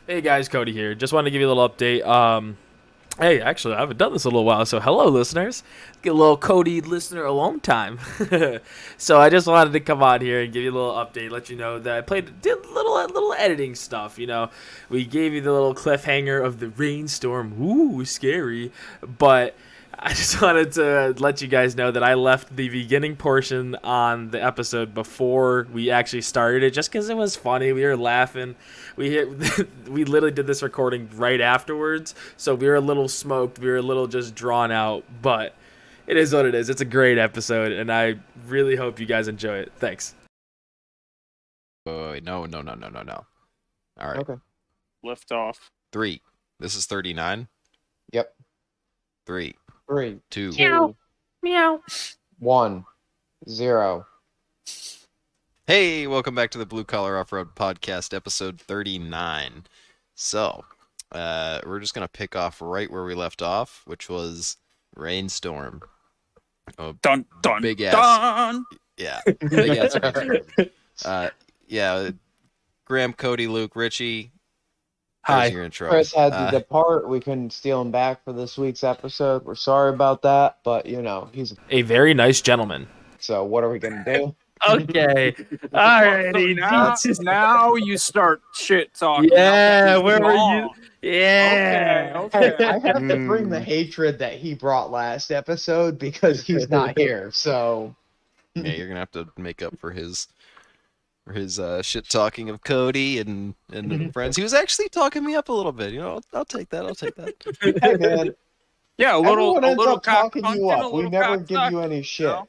Hey guys, Cody here. Just wanted to give you a little update. Hey, actually, I haven't done this in a little while, so hello, listeners. Get a little Cody listener alone time. So I just wanted to come on here and give you a little update, let you know that did little editing stuff. We gave you the little cliffhanger of the rainstorm. Ooh, scary, but I just wanted to let you guys know that I left the beginning portion on the episode before we actually started it, just because it was funny. We were laughing. We literally did this recording right afterwards, so we were a little smoked. We were a little just drawn out, but it is what it is. It's a great episode, and I really hope you guys enjoy it. Thanks. Wait, no, no, no, no, no, no. All right. Okay. Lift off. 3. This is 39. Yep. 3, 3, 2. 2, Meow. 1, 0. Hey, welcome back to the Blue Collar Off-Road Podcast, episode 39. So, we're just going to pick off right where we left off, which was Rainstorm. Oh, Dun dun big ass. dun. Yeah, big ass rainstorm. Yeah, Graham, Cody, Luke, Richie. Hi. There's your intro. Chris had to depart. We couldn't steal him back for this week's episode. We're sorry about that, but he's A very nice gentleman. so what are we gonna do? Okay. So Alrighty. now you start shit talking. Yeah, about where who's were wrong. you? Yeah. Okay. I have to bring the hatred that he brought last episode because he's not here. So Yeah, you're gonna have to make up for his shit talking of Cody and friends. He was actually talking me up a little bit. I'll take that. I'll take that. hey man, Yeah, everyone a ends little up cock talking punching, you a up. We little never cock give you sucking, any shit. know?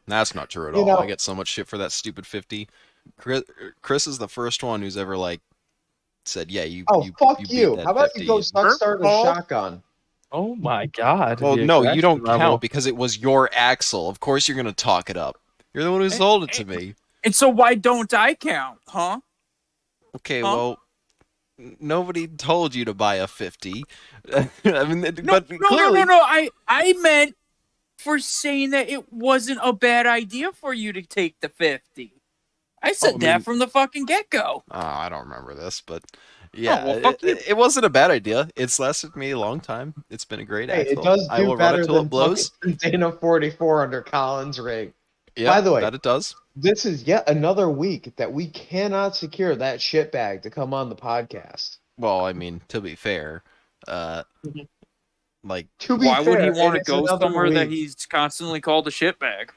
That's not true at You all. know- I get so much shit for that stupid 50. Chris is the first one who's ever said, "Yeah, you." Oh, fuck beat you! that How about 50. you go start a Purple. shotgun? Oh my God. Well, The no, you aggression don't level. count because it was your axle. Of course, you're gonna talk it up. You're the one who sold it to me. And so why don't I count, huh? Okay, Huh? well, nobody told you to buy a 50. I mean, No, but clearly, no. I meant for saying that it wasn't a bad idea for you to take the 50. I said I that mean- from the fucking get-go. Oh, I don't remember this, but yeah, well, fuck you. it wasn't a bad idea. It's lasted me a long time. It's been a great Hey, axle. it does I do will run better it till than it blows. Dana 44 under Collins' rig. Yeah, By the way- that it does. This is yet another week that we cannot secure that shitbag to come on the podcast. Well, I mean, to be fair, like To be Why would he fair, want to it's go another somewhere that week. he's constantly called a shitbag?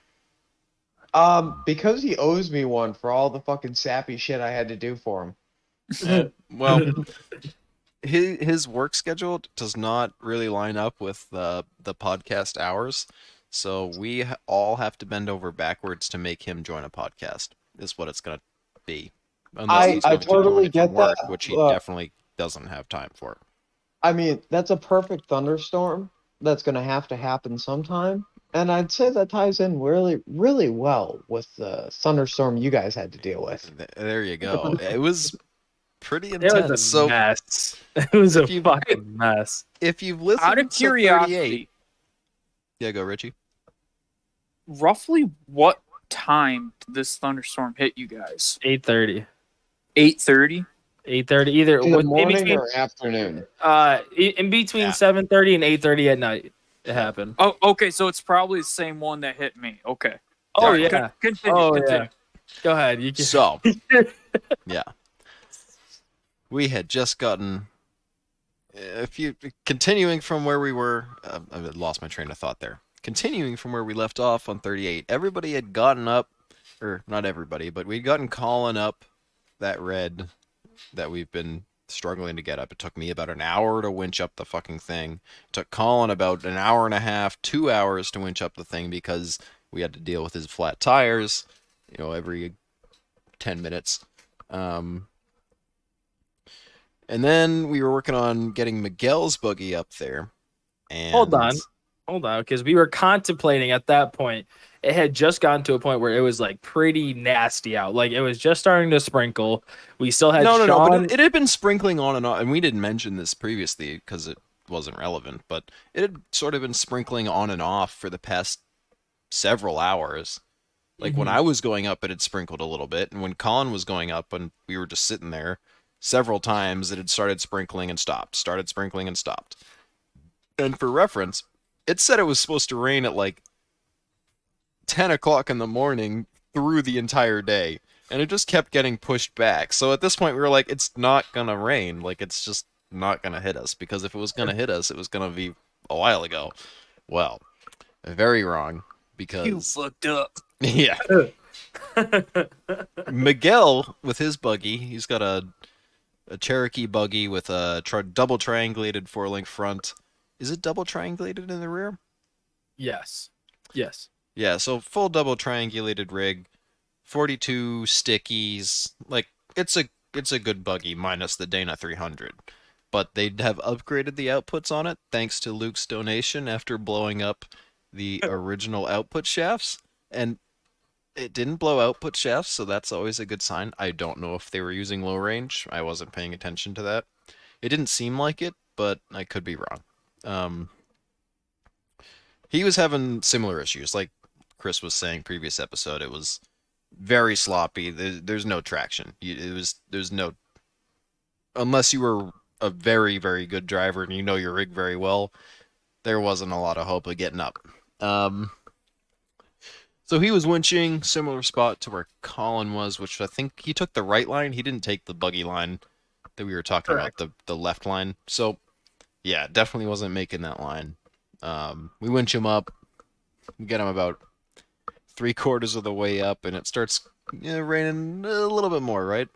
Because he owes me one for all the fucking sappy shit I had to do for him. well, his work schedule does not really line up with the podcast hours, so we all have to bend over backwards to make him join a podcast. Is what it's gonna be. Unless he's I going to join totally it from get work, that, which he but- definitely doesn't have time for. I mean, that's a perfect thunderstorm that's going to happen sometime. And I'd say that ties in really, really well with the thunderstorm you guys had to deal with. There you go. It was pretty It intense. was a So mess. It was a if you- fucking mess. if you've listened Out of to curiosity, 38, yeah, go Richie. roughly what time did this thunderstorm hit you guys? 8:30. 8:30? 8:30. Either In the in morning between, or afternoon? in between Yeah. 7:30 and 8:30 at night. It happened. Oh, okay, so it's probably the same one that hit me. Okay. Oh Alright, yeah. Continue. Oh continue. yeah. Go ahead. You can. So, yeah, we had just gotten continuing from where we were. I lost my train of thought there. Continuing from where we left off on 38, everybody had gotten up, or not everybody, but we'd gotten Colin up that red that we've been struggling to get up. It took me about an hour to winch up the fucking thing. It took Colin about an hour and a half, 2 hours to winch up the thing because we had to deal with his flat tires, every 10 minutes. And then we were working on getting Miguel's buggy up there. And Hold on, because we were contemplating at that point. It had just gotten to a point where it was like pretty nasty out. Like it was just starting to sprinkle. We still had No, Sean. but it had been sprinkling on and on, and we didn't mention this previously because it wasn't relevant, but it had sort of been sprinkling on and off for the past several hours. Like when I was going up, it had sprinkled a little bit, and when Colin was going up and we were just sitting there, several times it had started sprinkling and stopped, started sprinkling and stopped. And for reference, it said it was supposed to rain at like 10 o'clock in the morning through the entire day. And it just kept getting pushed back. So at this point, we were like, it's not going to rain. Like, it's just not going to hit us. Because if it was going to hit us, it was going to be a while ago. Well, very wrong. Because. You fucked up. Yeah. Miguel, with his buggy, he's got a Cherokee buggy with a double triangulated 4-link front. Is it double triangulated in the rear? Yes. Yes. Yeah, so full double triangulated rig, 42 stickies. Like, it's a good buggy minus the Dana 300. But they'd have upgraded the outputs on it thanks to Luke's donation after blowing up the original output shafts. And it didn't blow output shafts, so that's always a good sign. I don't know if they were using low range. I wasn't paying attention to that. It didn't seem like it, but I could be wrong. He was having similar issues. Like Chris was saying previous episode, it was very sloppy. There's no traction. There's no, unless you were a very, very good driver and you know your rig very well, there wasn't a lot of hope of getting up. So he was winching, similar spot to where Colin was, which I think he took the right line. He didn't take the buggy line that we were talking Correct. about, the left line. So, yeah, definitely wasn't making that line. We winch him up, we get him about 3/4 of the way up, and it starts raining a little bit more, right?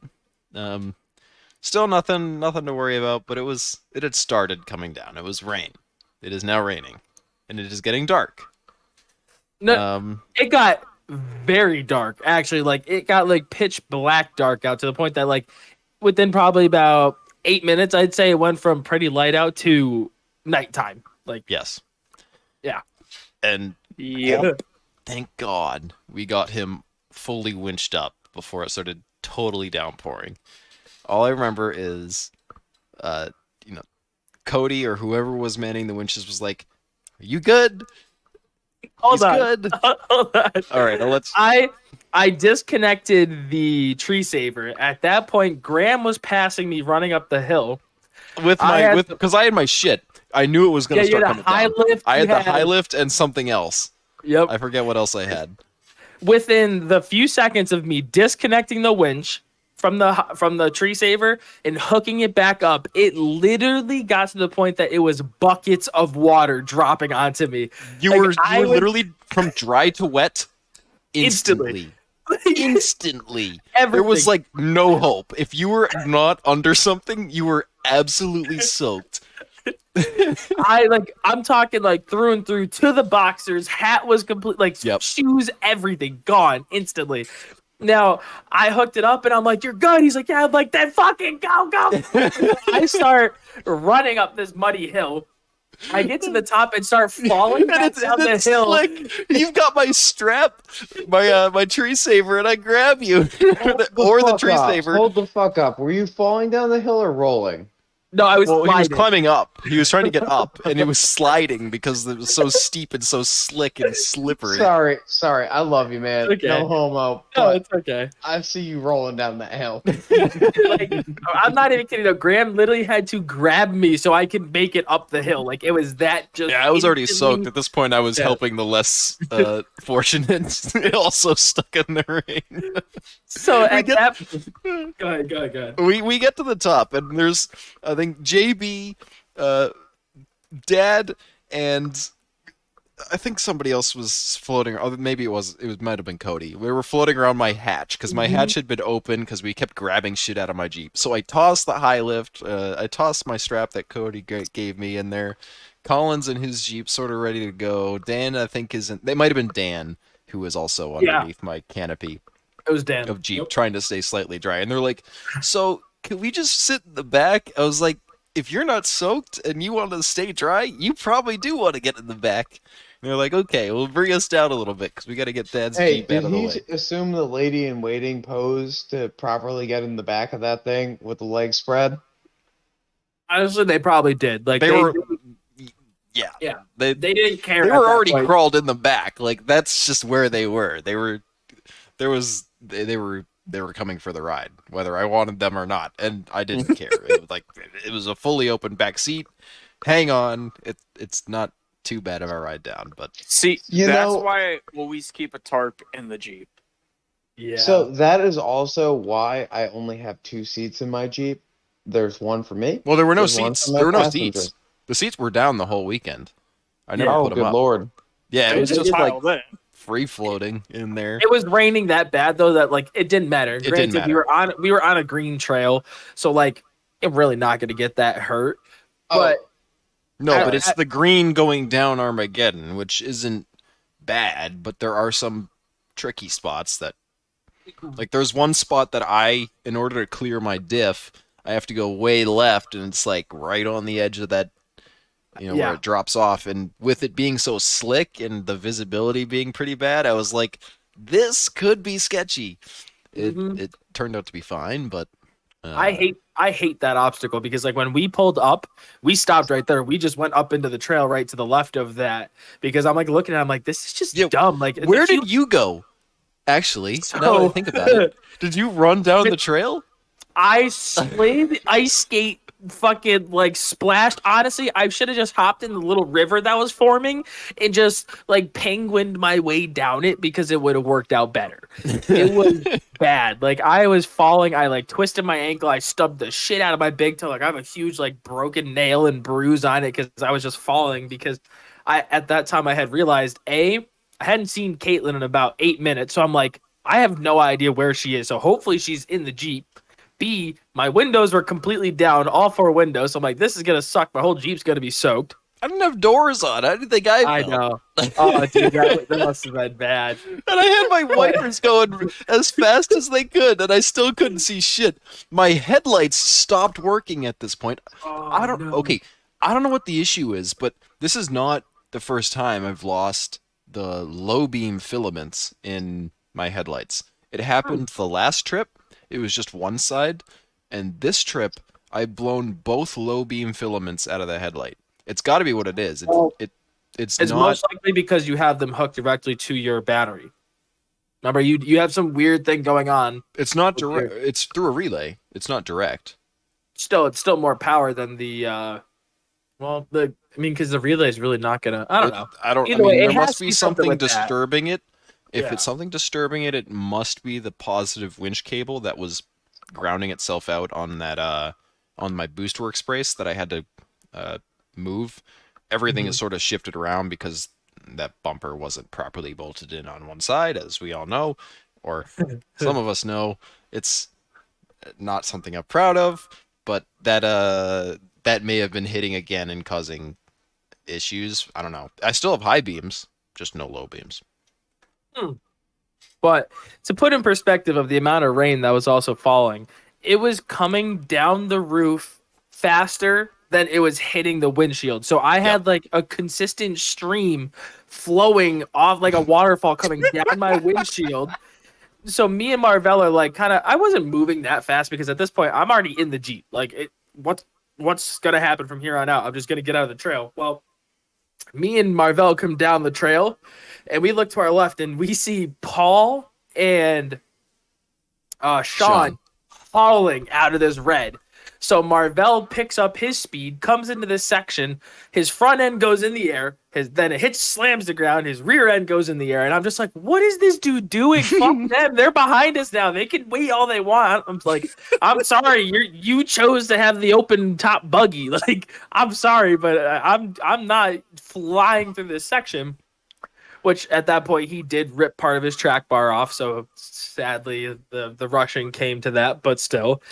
Still nothing to worry about, but it had started coming down. It was rain. It is now raining, and it is getting dark. No, it got very dark. Actually, like it got like pitch black dark out to the point that like within probably about 8 minutes, I'd say it went from pretty light out to nighttime. Like Yes. Yeah. And yeah, thank God we got him fully winched up before it started totally downpouring. All I remember is, Cody or whoever was manning the winches was like, "Are you good? hold He's on, good." hold on. All right, now let's. I disconnected the tree saver. At that point, Graham was passing me running up the hill. Because I had my shit. I knew it was going to Yeah, you start had a coming high down. lift, I you had the had- high lift and something else. Yep. I forget what else I had. Within the few seconds of me disconnecting the winch from the tree saver and hooking it back up, it literally got to the point that it was buckets of water dropping onto me. You Like, were I would- literally from dry to wet instantly. Instantly. There was Everything. like no hope. If you were not under something, you were absolutely soaked. I'm talking like through and through to the boxers. Hat was complete, like Yep. shoes, everything gone instantly. Now I hooked it up and I'm like, "You're good." He's like, "Yeah." I'm like, "Then fucking go." I start running up this muddy hill. I get to the top and start falling back down the hill. Like you've got my strap, my tree saver, and I grab you, or the tree saver. Hold the fuck up. Were you falling down the hill or rolling? No, I was Well, he was sliding. climbing up. He was trying to get up, and it was sliding because it was so steep and so slick and slippery. Sorry. I love you, man. Okay. No homo. No, But it's okay. I see you rolling down that hill. Like, I'm not even kidding. Though. Graham literally had to grab me so I could make it up the hill. Like it was that just. Yeah, I was already instantly- soaked. At this point, I was Yeah. helping the less fortunate, also stuck in the rain. So at get- that. Go ahead. We get to the top, and there's, I think, JB, Dad, and I think somebody else was floating. Or maybe it might have been Cody. We were floating around my hatch because my hatch had been open because we kept grabbing shit out of my Jeep. So I tossed the high lift. I tossed my strap that Cody gave me in there. Collins and his Jeep sort of ready to go. Dan, I think, isn't. They might have been Dan who was also underneath my canopy It was Dan. of Jeep trying to stay slightly dry. And they're like, "So can we just sit in the back?" I was like, "If you're not soaked and you want to stay dry, you probably do want to get in the back." And they're like, "Okay, well, bring us down a little bit because we got to get Dad's Hey, Jeep did out of the he way." assume the lady in waiting pose to properly get in the back of that thing with the legs spread? Honestly, they probably did. Like They were, Yeah. they They didn't care. they at were that already point. crawled in the back. Like that's just where they were. They were they were coming for the ride, whether I wanted them or not, and I didn't care. It was like it was a fully open back seat. Hang on, it's not too bad of a ride down, but See, You that's know, why I always keep a tarp in the Jeep. Yeah. so that is also why I only have 2 seats in my Jeep. There's one for me. well, there were no There's one seats. for my There were no passenger. seats. The seats were down the whole weekend. I never Yeah. Oh, put them good up. lord. Yeah, it They was just just like piled in. free floating in there. It was raining that bad though that like it didn't matter. It didn't Granted, we were on a green trail, so like I'm really not gonna get that hurt. But No, I- but it's the green going down Armageddon, which isn't bad, but there are some tricky spots that like there's one spot that in order to clear my diff, I have to go way left and it's like right on the edge of that where Yeah. it drops off, and with it being so slick and the visibility being pretty bad, I was like this could be sketchy. Mhm. It turned out to be fine, but I hate that obstacle because like when we pulled up, we stopped right there. We just went up into the trail right to the left of that because I'm like looking at it, I'm like, this is just Yeah, dumb. Like where did you go? Actually, now that I think about it, did you run down the trail? I slid, ice skate, fucking like splashed. Honestly, I should have just hopped in the little river that was forming and just like penguined my way down it because it would have worked out better. It was bad. Like I was falling. I like twisted my ankle. I stubbed the shit out of my big toe. Like I have a huge like broken nail and bruise on it because I was just falling because I at that time I had realized I hadn't seen Caitlin in about 8 minutes. So I'm like, I have no idea where she is. So hopefully she's in the Jeep. B, my windows were completely down, all 4 windows. So I'm like, this is gonna suck. My whole Jeep's gonna be soaked. I didn't have doors on. How did think I I felt? know. Oh, dude, that must have been bad. And I had my wipers going as fast as they could, and I still couldn't see shit. My headlights stopped working at this point. I don't. Okay, I don't know what the issue is, but this is not the first time I've lost the low beam filaments in my headlights. It happened the last trip. It was just one side, and this trip I've blown both low beam filaments out of the headlight. It's got to be what it is. It's It's not. most likely because you have them hooked directly to your battery. Remember, you have some weird thing going on. It's not direct. It's through a relay. It's not direct. Still, it's still more power than the. Because the relay is really not gonna. I don't know. I don't. Either I way, mean, it there has must to be be something something with that. disturbing it. If Yeah. it's something disturbing it, it must be the positive winch cable that was grounding itself out on that on my BoostWorks brace that I had to move. Everything is sort of shifted around because that bumper wasn't properly bolted in on one side, as we all know, or some of us know. It's not something I'm proud of, but that may have been hitting again and causing issues. I don't know. I still have high beams, just no low beams. But to put in perspective of the amount of rain that was also falling, it was coming down the roof faster than it was hitting the windshield. So I had like a consistent stream flowing off like a waterfall coming down my windshield. So me and Marvell are like kind of I wasn't moving that fast because at this point I'm already in the Jeep. Like what's gonna happen from here on out? I'm just gonna get out of the trail. Well, me and Marvell come down the trail and we look to our left and we see Paul and Sean falling out of this red. So Marvell picks up his speed, comes into this section, his front end goes in the air, then it slams the ground, his rear end goes in the air, and I'm just like, what is this dude doing? Fuck them, they're behind us now. They can wait all they want. I'm like, I'm sorry, you chose to have the open top buggy. Like, I'm sorry, but I'm not flying through this section. Which at that point he did rip part of his track bar off, so sadly the rushing came to that, but still.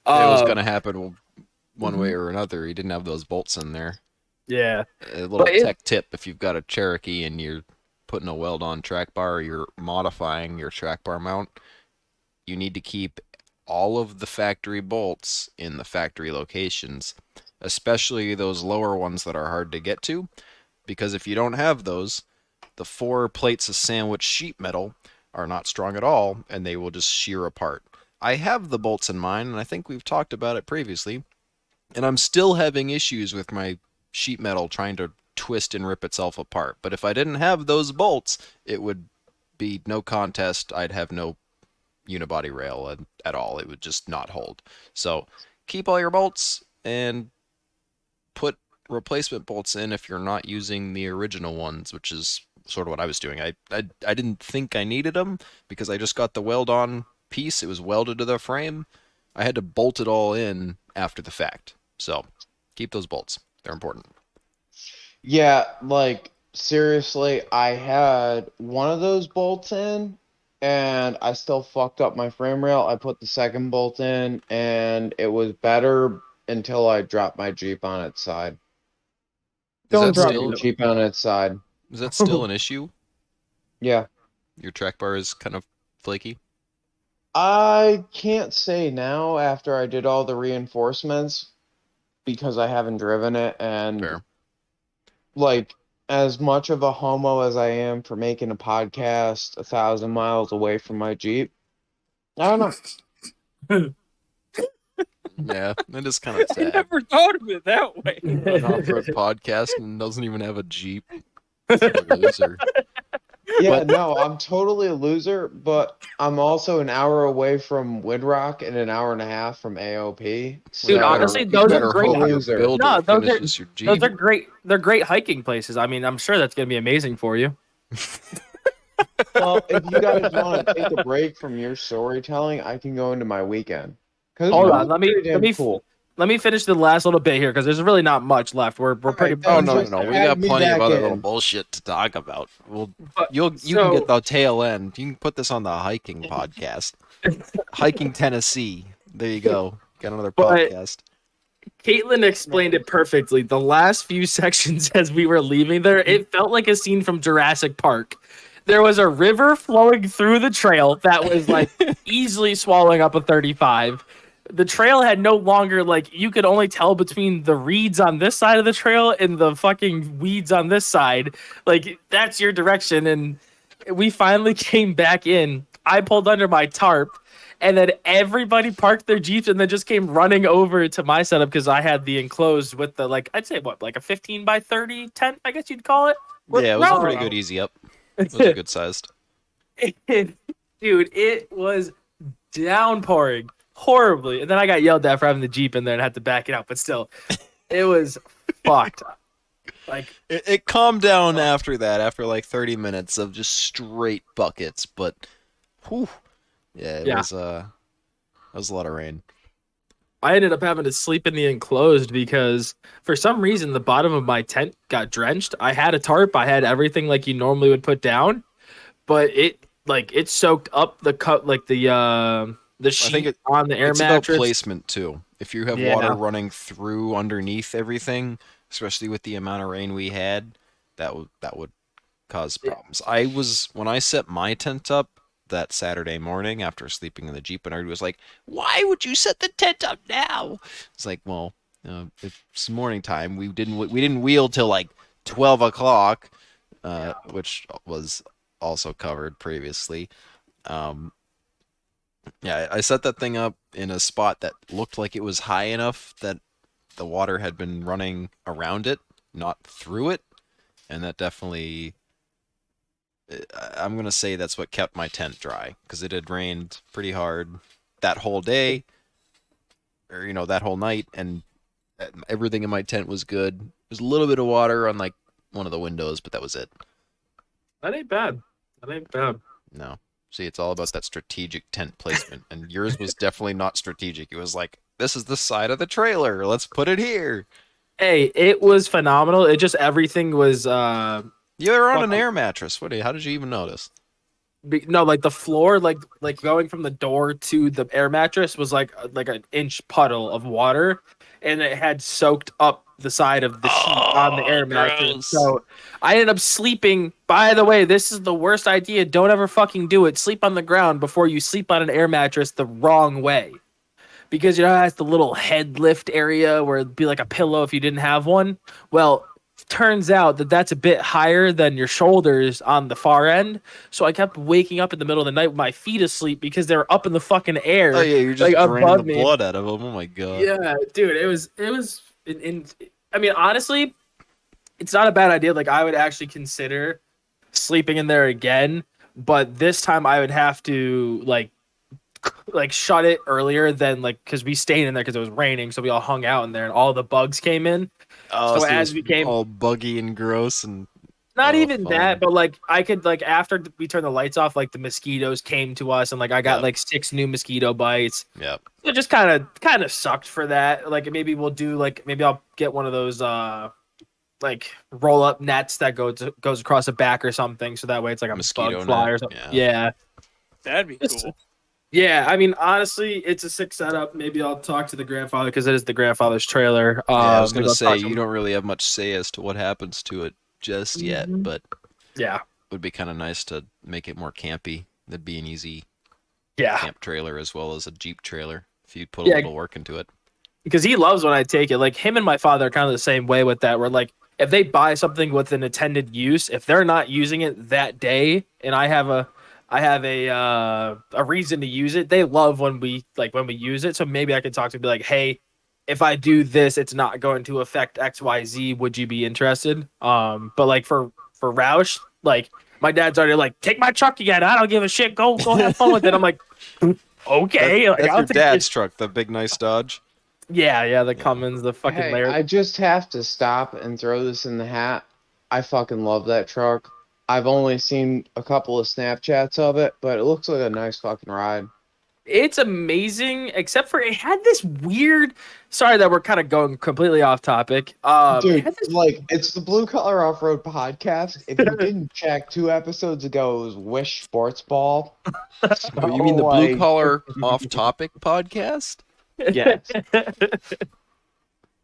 It was going to happen one way or another. He didn't have those bolts in there. Yeah. A little tech tip, if you've got a Cherokee and you're putting a weld-on track bar, or you're modifying your track bar mount, you need to keep all of the factory bolts in the factory locations, especially those lower ones that are hard to get to, because if you don't have those, the 4 plates of sandwich sheet metal are not strong at all, and they will just shear apart. I have the bolts in mine, and I think we've talked about it previously, and I'm still having issues with my sheet metal trying to twist and rip itself apart. But if I didn't have those bolts, it would be no contest. I'd have no unibody rail at all. It would just not hold. So keep all your bolts and put replacement bolts in if you're not using the original ones, which is sort of what I was doing. I didn't think I needed them because I just got the weld-on piece. It was welded to the frame. I had to bolt it all in after the fact. So keep those bolts. They're important. Yeah, like seriously, I had one of those bolts in and I still fucked up my frame rail. I put the second bolt in and it was better until I dropped my Jeep on its side. Is Don't that drop still your Jeep on its side. is that still an issue? Yeah. Your track bar is kind of flaky? I can't say now after I did all the reinforcements because I haven't driven it and Fair. like as much of a homo as I am for making a podcast 1,000 miles away from my Jeep. I don't know. Yeah, that is kind of I sad. never thought of it that way. An off-road podcast and doesn't even have a Jeep. What a loser. Yeah, But- no, I'm totally a loser, but I'm also an hour away from Woodrock and an hour and a half from AOP. So Dude, honestly, you those are better great. hope your Loser. builder No, those are- finishes your Jeep. Those are great. They're great hiking places. I mean, I'm sure that's gonna be amazing for you. Well, if you guys want to take a break from your storytelling, I can go into my weekend. 'Cause Hold it on, was let me pretty damn cool. Let me finish the last little bit here because there's really not much left. We're pretty. Alright, Oh then no, just no, we add got me plenty of back other in. little bullshit to talk about. Well, But- you can so- get the tail end. You can put this on the hiking podcast. Hiking Tennessee. There you go. Got another But- podcast. Caitlin explained it perfectly. The last few sections as we were leaving there, it felt like a scene from Jurassic Park. There was a river flowing through the trail that was like easily swallowing up a 35. The trail had no longer like you could only tell between the reeds on this side of the trail and the fucking weeds on this side. Like that's your direction. And we finally came back in. I pulled under my tarp. And then everybody parked their Jeeps and then just came running over to my setup because I had the enclosed with the like I'd say what like a 15 by 30 tent, I guess you'd call it. Yeah, it was a No. pretty good easy up. It was a good sized. Dude, it was downpouring horribly, and then I got yelled at for having the Jeep in there and had to back it out. But still, it was fucked. Like It calmed down after that, after like 30 minutes of just straight buckets, but whew, yeah, it Yeah. was that was a lot of rain. I ended up having to sleep in the enclosed because for some reason the bottom of my tent got drenched. I had a tarp, I had everything like you normally would put down, but it soaked up the cut like the sheet on the air It's about mattress. placement too. If you have Yeah. water running through underneath everything, especially with the amount of rain we had, that would cause problems. When I set my tent up that Saturday morning after sleeping in the Jeep, and everybody was like, "Why would you set the tent up now?" It's like, well, it's morning time. We didn't wheel till like 12 o'clock, which was also covered previously. Yeah, I set that thing up in a spot that looked like it was high enough that the water had been running around it, not through it, and that definitely, I'm going to say that's what kept my tent dry, because it had rained pretty hard that whole day, or, that whole night, and everything in my tent was good. There's a little bit of water on, like, one of the windows, but that was it. That ain't bad. No. See, it's all about that strategic tent placement, and yours was definitely not strategic. It was like, this is the side of the trailer. Let's put it here. Hey, it was phenomenal. It just everything was You're on an Fuck. air mattress. How did you even notice? no, like the floor, like going from the door to the air mattress was like an inch puddle of water, and it had soaked up the side of the sheet on the air mattress. gross. So I ended up sleeping. By the way, this is the worst idea. Don't ever fucking do it. Sleep on the ground before you sleep on an air mattress the wrong way, because it has the little head lift area where it'd be like a pillow if you didn't have one. Well, turns out that that's a bit higher than your shoulders on the far end. So I kept waking up in the middle of the night with my feet asleep because they were up in the fucking air. Oh yeah, you're just like, draining above the me. blood out of them. Oh my god. Yeah, dude, it was. I mean, honestly, it's not a bad idea. Like, I would actually consider sleeping in there again, but this time I would have to like like shut it earlier than like because we stayed in there because it was raining, so we all hung out in there and all the bugs came in. Oh, So it as was we came, all buggy and gross and not oh, even fun. that, but like I could like after we turned the lights off, like the mosquitoes came to us and like I got Yep. like 6 new mosquito bites. Yep. It just kind of sucked for that. Like maybe we'll do like maybe I'll get one of those like roll up nets that goes across the back or something, so that way it's like a Mosquito bug fly net, or something. yeah. Yeah. That'd be Just- cool. Yeah, I mean, honestly, it's a sick setup. Maybe I'll talk to the grandfather because it is the grandfather's trailer. Yeah, I was maybe gonna I'll say talk to you him. don't really have much say as to what happens to it just yet, Mhm. but Yeah, it would be kind of nice to make it more campy. That'd be an easy yeah, camp trailer as well as a Jeep trailer if you put Yeah. a little work into it. because he loves when I take it. Like him and my father are kind of the same way with that. Where like if they buy something with an intended use, if they're not using it that day, and I have a reason to use it, they love when we use it. So maybe I could talk to them, be like, hey, if I do this, it's not going to affect XYZ. Would you be interested? But like for Roush, like my dad's already like, take my truck again. I don't give a shit. Go have fun with it. I'm like, okay. Like, That's I'll your take dad's it. truck, the big nice Dodge. Yeah, the Cummins, the fucking Hey, layer. I just have to stop and throw this in the hat. I fucking love that truck. I've only seen a couple of Snapchats of it, but it looks like a nice fucking ride. It's amazing, except for it had this weird. Sorry that we're kind of going completely off topic. It Dude, had this like, it's the Blue Collar Off-Road Podcast. If you didn't check 2 episodes ago, it was Wish Sports Ball. Oh, you mean the like, blue collar off topic podcast? Yes.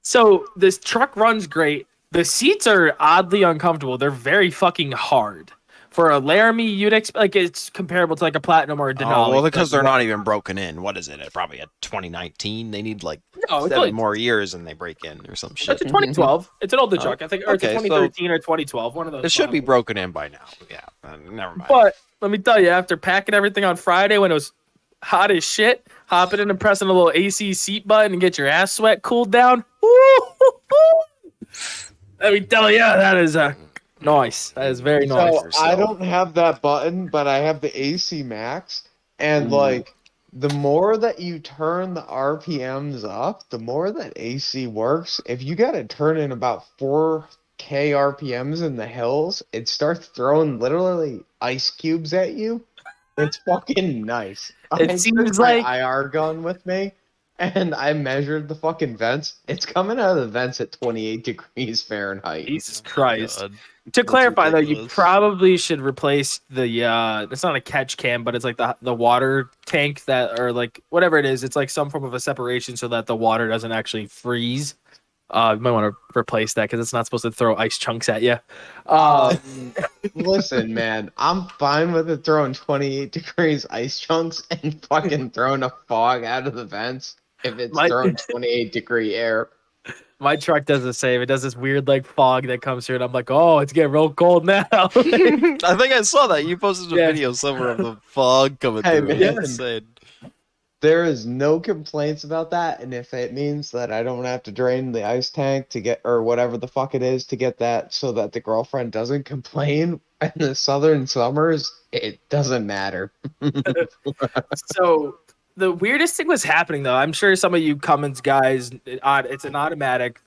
So this truck runs great. The seats are oddly uncomfortable. They're very fucking hard. For a Laramie, you'd expect like it's comparable to like a Platinum or a Denali. Oh, well, because but they're not even broken in. What is it? Probably a 2019. They need like No, it's 7 only- more years and they break in or some It's shit. a 2012. It's an older Oh, truck, I think, or it's a okay, so 2013 or 2012. One of those. It should be models. broken in by now. Yeah, never mind. But let me tell you, after packing everything on Friday when it was hot as shit, hopping in and pressing a little AC seat button and get your ass sweat cooled down. Let me tell you, that is nice. That is very nice. So I don't have that button, but I have the AC Max, and like the more that you turn the RPMs up, the more that AC works. If you got to turn in about 4K RPMs in the hills, it starts throwing literally ice cubes at you. It's fucking nice. It I seems took my like- IR gun with me, and I measured the fucking vents. It's coming out of the vents at 28 degrees Fahrenheit. Jesus Christ. God. To clarify, though, you ridiculous. probably should replace the it's not a catch can, but it's like the water tank that, or like whatever it is. It's like some form of a separation so that the water doesn't actually freeze. You might want to replace that because it's not supposed to throw ice chunks at you. Listen, man, I'm fine with it throwing 28 degrees ice chunks and fucking throwing a fog out of the vents if it's My- throwing 28-degree air. My truck does the same. It does this weird like fog that comes through, and I'm like, oh, it's getting real cold now. I think I saw that. You posted a Yeah. video somewhere of the fog coming Hey, through. man. It's insane. There is no complaints about that, and if it means that I don't have to drain the ice tank to get, or whatever the fuck it is, to get that so that the girlfriend doesn't complain in the southern summers, it doesn't matter. So the weirdest thing was happening though. I'm sure some of you Cummins guys, it's an automatic,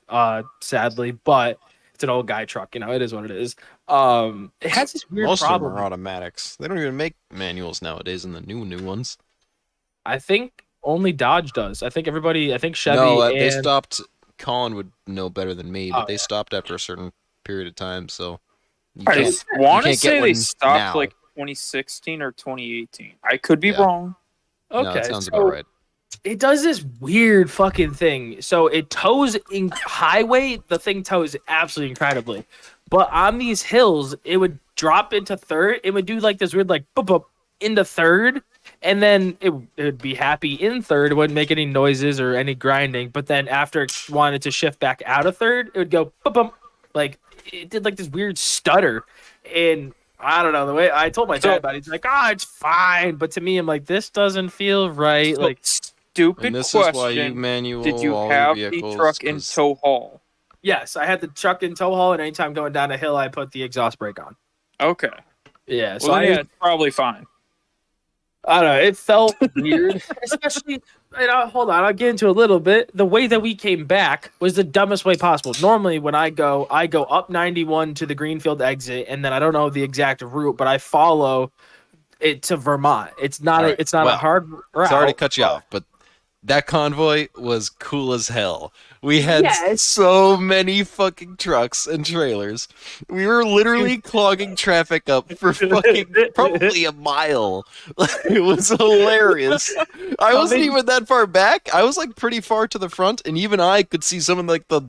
sadly, but it's an old guy truck. You know, it is what it is. It has this weird Most problem. of them are automatics. They don't even make manuals nowadays in the new ones. I think only Dodge does. I think Chevy No, and they stopped. Colin would know better than me, but Oh, they yeah. stopped after a certain period of time. So you I can't. want to can't get say they one stopped now. like 2016 or 2018. I could be Yeah. wrong. No, Okay, that sounds so about right. it does this weird fucking thing. So it tows in highway. The thing tows absolutely incredibly, but on these hills, it would drop into third. It would do like this weird like boop boop into third, and then it would be happy in third. It wouldn't make any noises or any grinding. But then after it wanted to shift back out of third, it would go boop boop. Like it did like this weird stutter, and I don't know the way I told my dad about it. He's like, "Ah, it's fine," but to me, I'm like, "This doesn't feel right." So, Like, stupid And this question. is why you manual Did you all have your the vehicles, truck in 'cause- tow haul? yes, I had the truck in tow haul, and anytime going down a hill, I put the exhaust brake on. Okay. Yeah, so Well, I yeah, it's probably fine. I don't know. It felt weird, especially. Hold on, I'll get into a little bit. The way that we came back was the dumbest way possible. Normally, when I go up 91 to the Greenfield exit, and then I don't know the exact route, but I follow it to Vermont. It's not All right. it's not a Well, hard route. Sorry to cut you off, but that convoy was cool as hell. We had Yes. so many fucking trucks and trailers. We were literally clogging traffic up for fucking probably a mile. It was hilarious. I wasn't even that far back. I was like pretty far to the front, and even I could see some of like the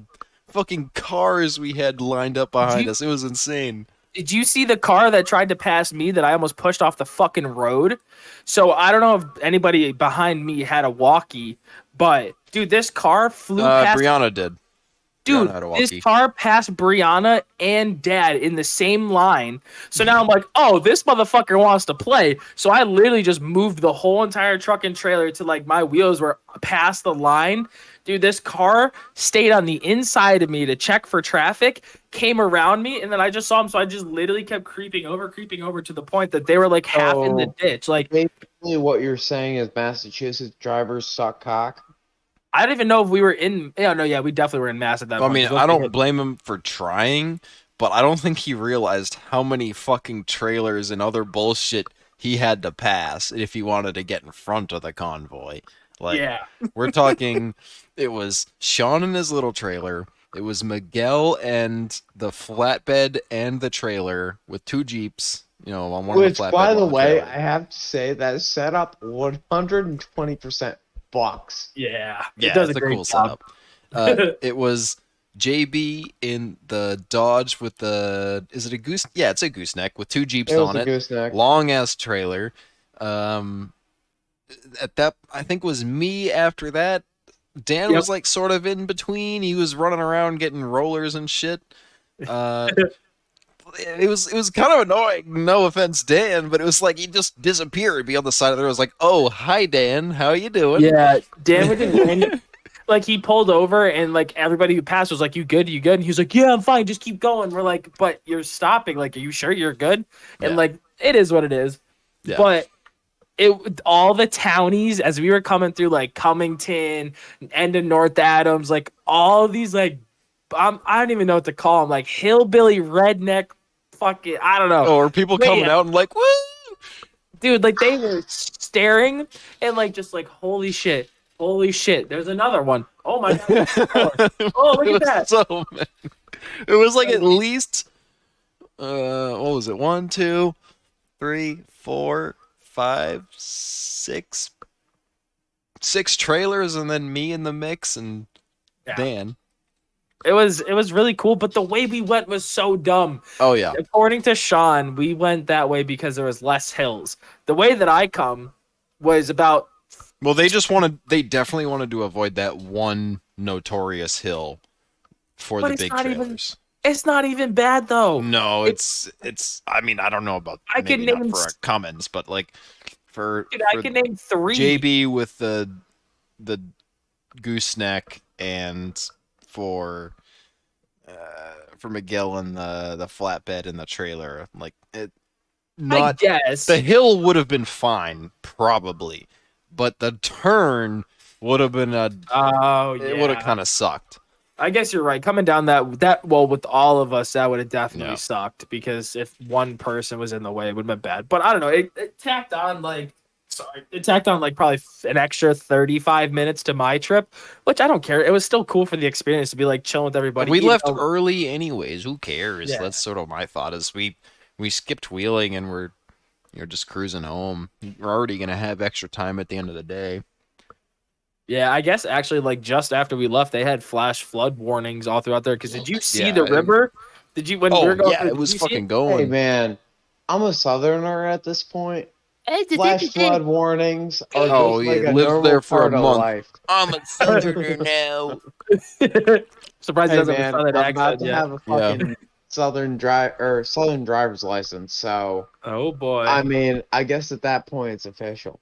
fucking cars we had lined up behind us. It was insane. Did you see the car that tried to pass me that I almost pushed off the fucking road? So I don't know if anybody behind me had a walkie, but dude, this car flew past. Brianna did. Dude, Brianna had a this walkie. car passed Brianna and Dad in the same line. So now I'm like, oh, this motherfucker wants to play. So I literally just moved the whole entire truck and trailer to like my wheels were past the line. Dude, this car stayed on the inside of me to check for traffic, came around me, and then I just saw him. So I just literally kept creeping over to the point that they were like half in the ditch. Like, Basically, what you're saying is Massachusetts drivers suck cock. I don't even know if we were in. Yeah, we definitely were in Mass at that I point. mean, I don't blame him for trying, but I don't think he realized how many fucking trailers and other bullshit he had to pass if he wanted to get in front of the convoy. Like, Yeah. we're talking, it was Sean and his little trailer. It was Miguel and the flatbed and the trailer with two Jeeps. On one Which, of the flatbed. by the one way, trailer. I have to say that setup 120% bucks. Yeah. Yeah, does it's a great cool job. setup. It was JB in the Dodge with the. Is it a goose? Yeah, it's a gooseneck with two Jeeps It was on a it. gooseneck. Long ass trailer. At that, I think was me after that. Dan Yep. was like sort of in between. He was running around getting rollers and shit. It was kind of annoying. No offense, Dan, but it was like he just disappeared. Be on the side of the road. I was like, "Oh, hi, Dan. How you doing?" Yeah, Dan would just like he pulled over and like everybody who passed was like, "You good? You good?" And he was like, "Yeah, I'm fine. Just keep going." We're like, "But you're stopping. Like, are you sure you're good?" And Yeah. like, it is what it is. Yeah. But all the townies as we were coming through like Cummington, end of North Adams, like all these like I don't even know what to call them, like hillbilly redneck, fucking I don't know. Or people Wait, coming out and like, "Woo!" Dude, like they were staring and like just like holy shit, there's another one. Oh my god. Oh, look It at was that. so many. It was like at least what was it? 1, 2, 3, 4, 5, 6 trailers, and then me in the mix and Yeah. Dan. It was really cool, but the way we went was so dumb. Oh yeah. According to Sean, we went that way because there was less hills. The way that I come was about Well, they definitely wanted to avoid that one notorious hill for But the it's big not even- trailers. it's not even bad though. No, it's I mean, I don't know about I could maybe not name for our Cummins, but like for Dude, I can name 3. JB with the gooseneck and for Miguel and the flatbed and the trailer, like it. I Not guess. the hill would have been fine probably, but the turn would have been Oh yeah. it would have kind of sucked. I guess you're right. Coming down that well with all of us, that would have definitely Yeah. sucked because if one person was in the way, it would have been bad. But I don't know. It tacked on like probably an extra 35 minutes to my trip, which I don't care. It was still cool for the experience to be like chilling with everybody. We eating left over- early anyways. Who cares? Yeah. That's sort of my thought. Is we skipped wheeling and we're just cruising home. We're already gonna have extra time at the end of the day. Yeah, I guess actually like just after we left, they had flash flood warnings all throughout there. Because did you see Yeah, the river? Did you when we Oh were going? yeah, through, it did was you see fucking Hey going. man, I'm a southerner at this point. Flash flood warnings are Oh, just like yeah, a lived normal there for a part of month. life. I'm a southerner now. Surprised he Hey doesn't have man, a I'm southern about accent to yet. have a fucking southern driver's license, so Oh boy. I mean, I guess at that point it's official.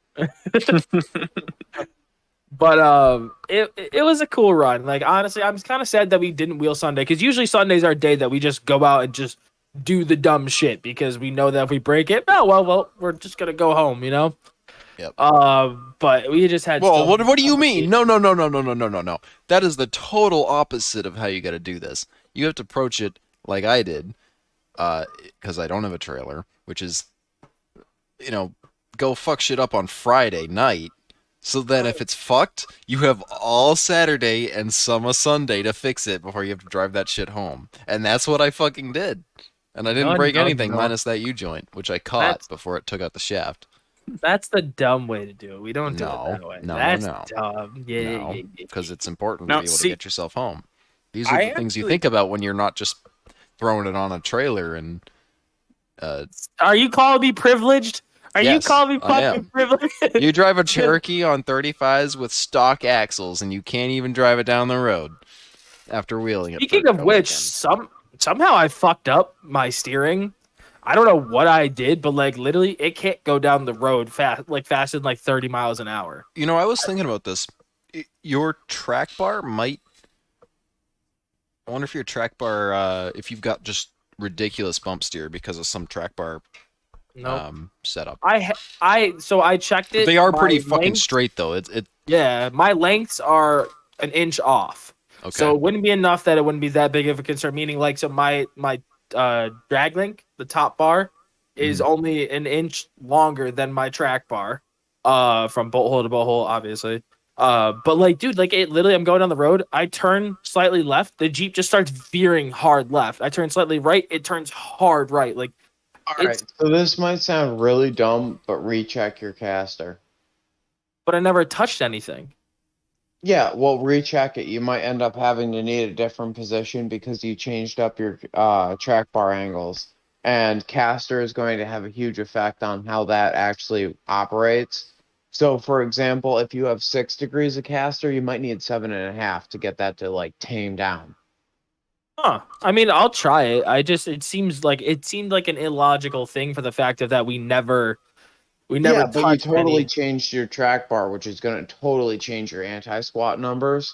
But it was a cool run. Like honestly, I'm kind of sad that we didn't wheel Sunday because usually Sunday's our day that we just go out and just do the dumb shit because we know that if we break it, oh well, we're just gonna go home, you know. Yep. But we just had. Well, so what many do you mean? complications. No. That is the total opposite of how you got to do this. You have to approach it like I did, because I don't have a trailer, which is, go fuck shit up on Friday night, so that if it's fucked, you have all Saturday and some of Sunday to fix it before you have to drive that shit home. And that's what I fucking did. And I didn't break anything No. minus that U-joint, which I caught That's before it took out the shaft. that's the dumb way to do it. We don't do it No, that way. no, That's no. dumb. Yeah, No, yeah, yeah. because it's important to Now, be able to see, get yourself home. These are I the things you actually- think about when you're not just throwing it on a trailer and Are you calling me privileged? Are you Yes, calling me I fucking am. privileged? you drive a Cherokee on 35s with stock axles and you can't even drive it down the road after wheeling it. Speaking for of a which, weekend. somehow I fucked up my steering. I don't know what I did, but like literally, it can't go down the road fast, like faster than like 30 miles an hour. I was thinking about this. Your track bar might. I wonder if your track bar, if you've got just ridiculous bump steer because of some track bar No, setup. so I checked it. They are my pretty fucking length- straight though. It Yeah, my lengths are an inch off. okay. So it wouldn't be enough that it wouldn't be that big of a concern. Meaning, like, so my drag link, the top bar, is Mm-hmm. only an inch longer than my track bar, from bolt hole to bolt hole, obviously. But like, dude, like, it literally, I'm going down the road. I turn slightly left, the Jeep just starts veering hard left. I turn slightly right, it turns hard right. Like, All it's- right, so this might sound really dumb, but recheck your caster. but I never touched anything. Yeah, well, recheck it. You might end up having to need a different position because you changed up your track bar angles. And caster is going to have a huge effect on how that actually operates. So, for example, if you have 6 degrees of caster, you might need 7.5 to get that to like tame down. Huh. I mean, I'll try it. It seemed like an illogical thing for the fact of that we never Yeah, but you touched totally any. changed your track bar, which is going to totally change your anti-squat numbers.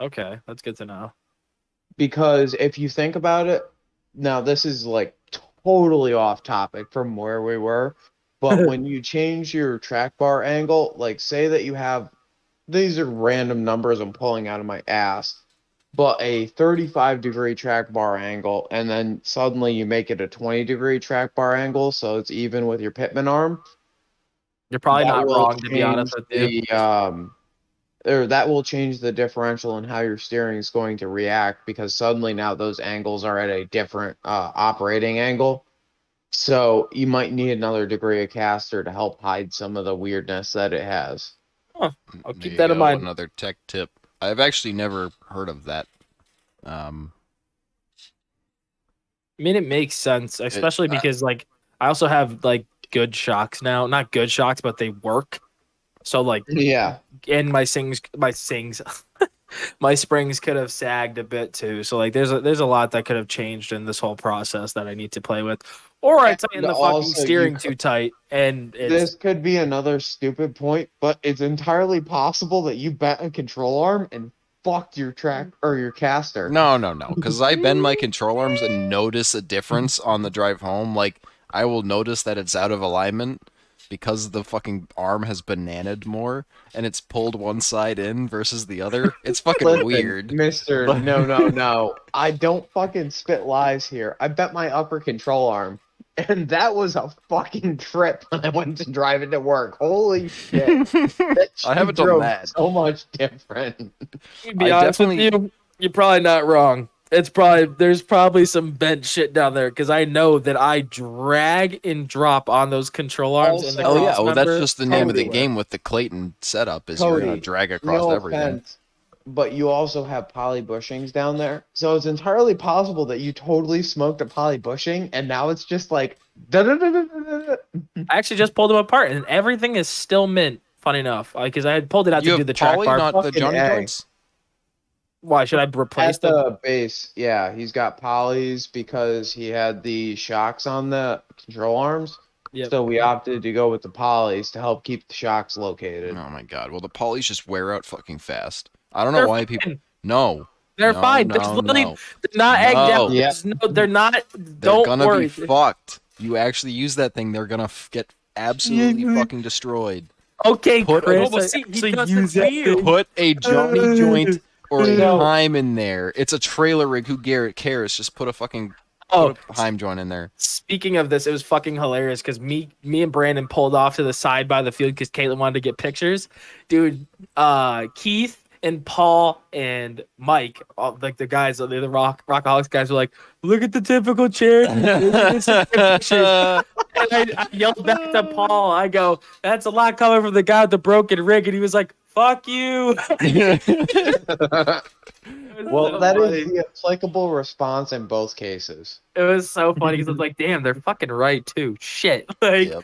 Okay, that's good to know. Because if you think about it, now this is like totally off topic from where we were, but when you change your track bar angle, like say that you have, these are random numbers I'm pulling out of my ass, but a 35-degree track bar angle, and then suddenly you make it a 20-degree track bar angle, so it's even with your pitman arm. You're probably That not will wrong, to be honest change with you. or that will change the differential in how your steering is going to react, because suddenly now those angles are at a different operating angle. So you might need another degree of caster to help hide some of the weirdness that it has. I'll There keep you that in go, mind. Another tech tip. I've actually never heard of that. I mean, it makes sense, especially because like I also have like good shocks now. Not good shocks, but they work. So like, Yeah. and my my springs could have sagged a bit too. So like, there's a lot that could have changed in this whole process that I need to play with. Or I tighten And the fucking also, steering you too tight, and it's This could be another stupid point, but it's entirely possible that you bent a control arm and fucked your track or your caster. No, because I bend my control arms and notice a difference on the drive home. Like, I will notice that it's out of alignment because the fucking arm has bananaed more and it's pulled one side in versus the other. It's fucking Listen, weird. Mister, But- no. I don't fucking spit lies here. I bent my upper control arm, and that was a fucking trip when I went to drive it to work. Holy shit. That I haven't done drove that. so much different. to be I honest with definitely- you, you're probably not wrong. There's probably some bent shit down there because I know that I drag and drop on those control arms and the Also- Oh yeah, cross well that's member just the name of the everywhere. game with the Clayton setup is you're gonna Cody, drag across no everything. offense, but you also have poly bushings down there. So it's entirely possible that you totally smoked a poly bushing and now it's just like da-da-da-da-da-da. I actually just pulled them apart and everything is still mint. Funny enough, because I had pulled it out You to do have the track poly, bar. not the Fucking Johnny A. joints. Why should I replace At them? the base, yeah, he's got polys because he had the shocks on the control arms. Yep. So we opted to go with the polys to help keep the shocks located. Oh my god. Well, the polys just wear out fucking fast. I don't know They're why people. fine. No. They're No, fine. no, There's literally no. they're not egged No. out. Yep. There's no, they're not. They're Don't gonna worry. be fucked. You actually use that thing, they're gonna get absolutely fucking destroyed. Okay, Put a- Chris. No, but I see, he actually doesn't use that feel. thing. Put a Johnny joint or a So- Heim in there. It's a trailer rig. Who cares? Just put a fucking Oh, put a Heim joint in there. speaking of this, it was fucking hilarious because me and Brandon pulled off to the side by the field because Caitlin wanted to get pictures. Dude, Keith and Paul and Mike, all, like the guys, the Rockaholics guys, were like, "Look at the typical Cherokee." Pictures. And I yelled back to Paul. I go, "That's a lot coming from the guy with the broken rig," and he was like, "Fuck you." Well, that is the applicable response in both cases. It was so funny because I was like, damn, they're fucking right too. Shit. Like, Yep.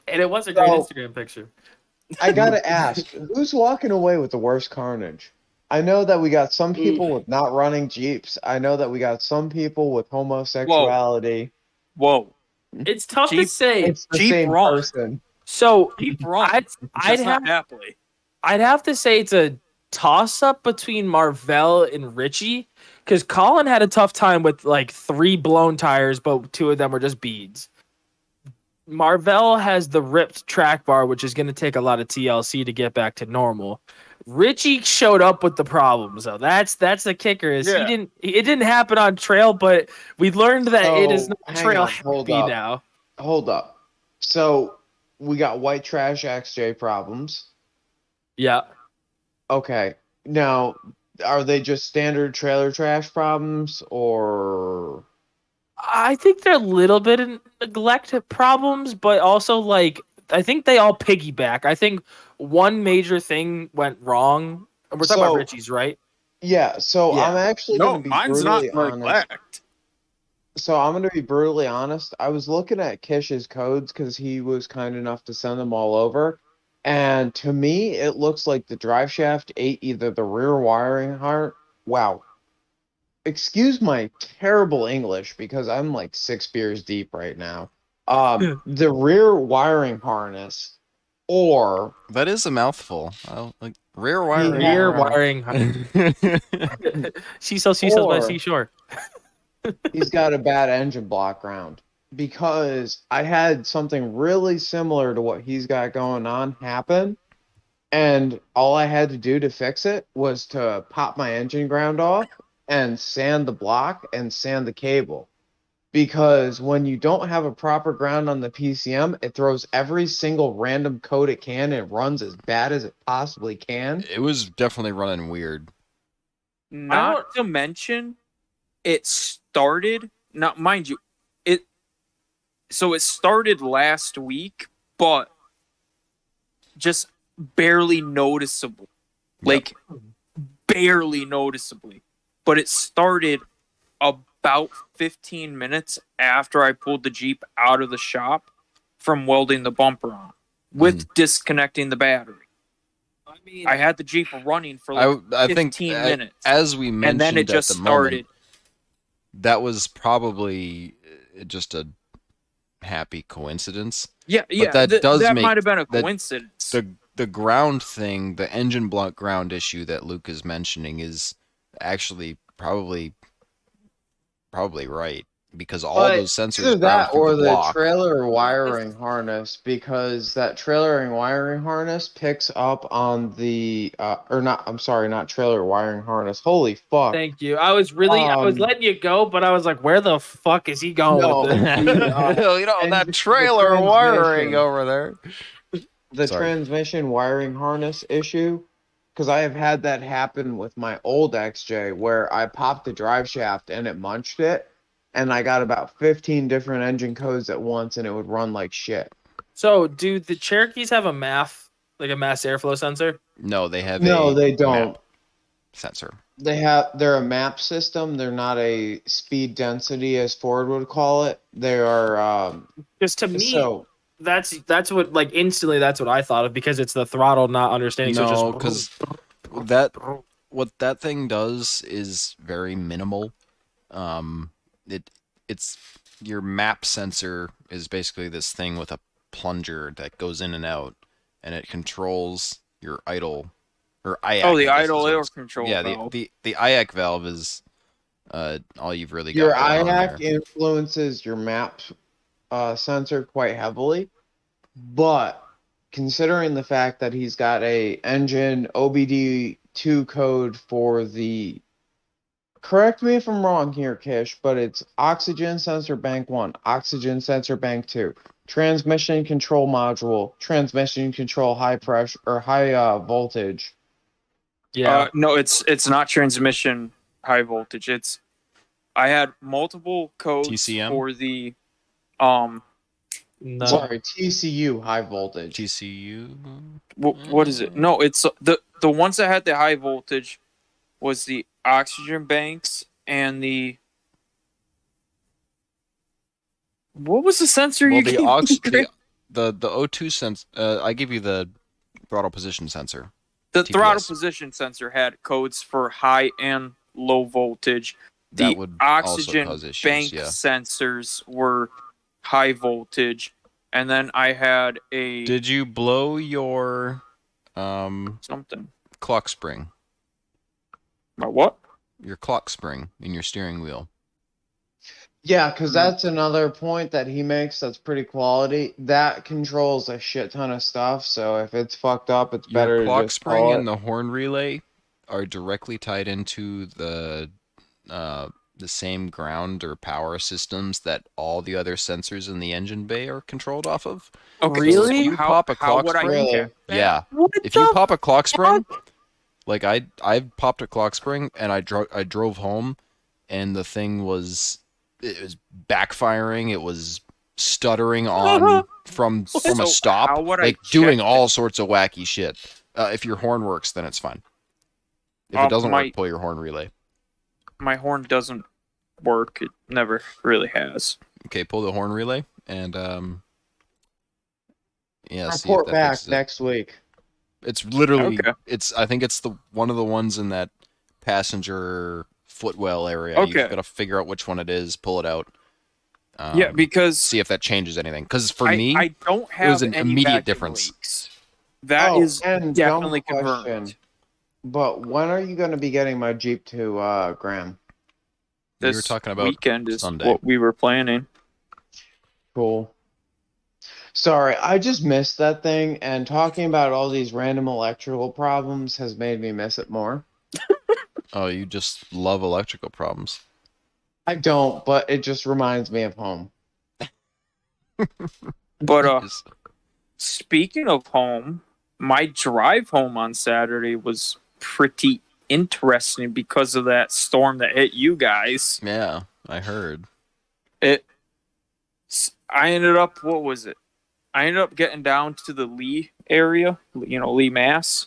and it was a great So- Instagram picture. I gotta ask, who's walking away with the worst carnage? I know that we got some people with not running Jeeps. I know that we got some people with homosexuality. Whow. It's tough to Jeep- say. It's the Jeep same run. person. So Deep run. I'd Just not have happily. I'd have to say it's a toss up between Marvell and Richie because Colin had a tough time with like 3 blown tires, but 2 of them were just beads. Marvell has the ripped track bar, which is going to take a lot of TLC to get back to normal. Richie showed up with the problems, though. That's the kicker. Is Yeah. it didn't happen on trail, but we learned that it is So, not hang trail on, hold happy up. now. Hold up. So we got white trash XJ problems. Yeah. Okay. Now, are they just standard trailer trash problems or I think they're a little bit in neglect problems, but also like I think they all piggyback. I think one major thing went wrong. We're talking about So- Richie's, right? yeah, so Yeah. I'm actually No, gonna be mine's brutally not honest. neglect. So I'm gonna be brutally honest. I was looking at Kish's codes because he was kind enough to send them all over. And to me, it looks like the drive shaft ate either the rear wiring harness. Wow. Excuse my terrible English because I'm like 6 beers deep right now. The rear wiring harness, or That is a mouthful. Like rear Yeah. wiring. Rear Yeah. wiring. Seesaw by Or- seashore. he's got a bad engine block ground. Because I had something really similar to what he's got going on happen, and all I had to do to fix it was to pop my engine ground off and sand the block and sand the cable. Because when you don't have a proper ground on the PCM, it throws every single random code it can and runs as bad as it possibly can. It was definitely running weird. Not to mention, it started. Now, mind you, it started last week, but just barely noticeable. Like barely noticeably. But it started about 15 minutes after I pulled the Jeep out of the shop from welding the bumper on with disconnecting the battery. I mean, I had the Jeep running for like I think 15 minutes. as we mentioned and then it just at the started. moment, that was probably just a happy coincidence. Yeah, yeah. that does that make- might have been a that- coincidence. The ground thing, the engine block ground issue that Luke is mentioning is actually probably right because all But those sensors either ground that through or the the block. trailer wiring harness, because that trailer wiring harness picks up on the or not, I'm sorry, not trailer wiring harness. Holy fuck. thank you. I was letting you go, but I was like, where the fuck is he going No, with this? You know and that the trailer wiring transmission. over there. The Sorry. transmission wiring harness issue, because I have had that happen with my old XJ where I popped the drive shaft and it munched it, and I got about 15 different engine codes at once and it would run like shit. So, do the Cherokees have a mass airflow sensor? No, they have No, a they don't. map sensor. They're a map system. They're not a speed density as Ford would call it. They are Because to me, so that's what like instantly that's what I thought of because it's the throttle not understanding. No, so because what that thing does is very minimal. It's your map sensor is basically this thing with a plunger that goes in and out, and it controls your idle or IAC. Oh, the I guess idle is what air it's- control Yeah, valve. the IAC valve is all you've really got. your going on IAC there. influences your map sensor quite heavily, but considering the fact that he's got a engine OBD2 code for the, correct me if I'm wrong here, Kish, but it's oxygen sensor bank 1, oxygen sensor bank 2, transmission control module, transmission control high pressure or high voltage. Yeah. No, it's not transmission high voltage. I had multiple codes TCM? for the No. Sorry, TCU high voltage. TCU. what is it? No, it's the ones that had the high voltage was the oxygen banks and the what was the sensor Well, you the gave me, Greg? the O2 sense. I give you the throttle position sensor. The TPS. throttle position sensor had codes for high and low voltage. That The would also oxygen cause issues, bank yeah. sensors were high voltage, and then I had a Did you blow your something. clock spring? My what? Your clock spring in your steering wheel. Yeah, because that's another point that he makes that's pretty quality. That controls a shit ton of stuff, so if it's fucked up, it's better Your to clock just spring call and it. the horn relay are directly tied into the same ground or power systems that all the other sensors in the engine bay are controlled off of. Okay, Really? So if you pop a clock would I spring, Really? check that? yeah. What If you the pop a clock spring, like I popped a clock spring and I drove home, and the thing was backfiring. It was stuttering on from a So stop, how would I like doing check all sorts of wacky shit. If your horn works, then it's fine. If it doesn't work, pull your horn relay. My horn doesn't work. It never really has. Okay, pull the horn relay and yeah, see if Report that back fixes it. next week. It's literally Okay. I think it's the one of the ones in that passenger footwell area. Okay. You've got to figure out which one it is, pull it out. Yeah, because see if that changes anything. Because for I me, don't have was an any immediate vacuum difference. leaks. That is and definitely dumb question, confirmed. but when are you going to be getting my Jeep to Graham? we were This talking about weekend is Sunday. what we were planning. Cool. Sorry, I just missed that thing, and talking about all these random electrical problems has made me miss it more. Oh, you just love electrical problems. I don't, but it just reminds me of home. But Jeez. speaking of home, my drive home on Saturday was pretty interesting because of that storm that hit you guys. Yeah, I heard. I ended up, what was it? I ended up getting down to the Lee area, Lee, Mass.